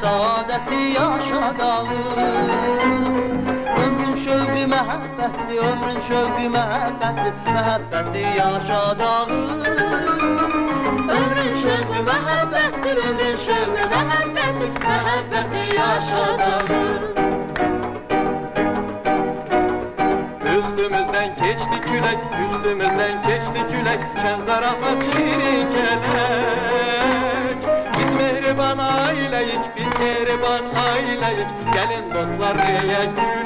saadəti yaşadalım. Ömrün şövqü məhəbbətdir, ömrün şövqü məhəbbətdir, məhəbbəti yaşadalım. Ömrün şövqü məhəbbətdir, ömrün şövqü məhəbbətdir, məhəbbəti yaşadalım. Üstümüzden keçti külək, üstümüzden keçti külək, şən zarafat şirin kelek. Biz mehriban ailəyik, biz mehriban ailəyik, gəlin dostlar deyək gülək.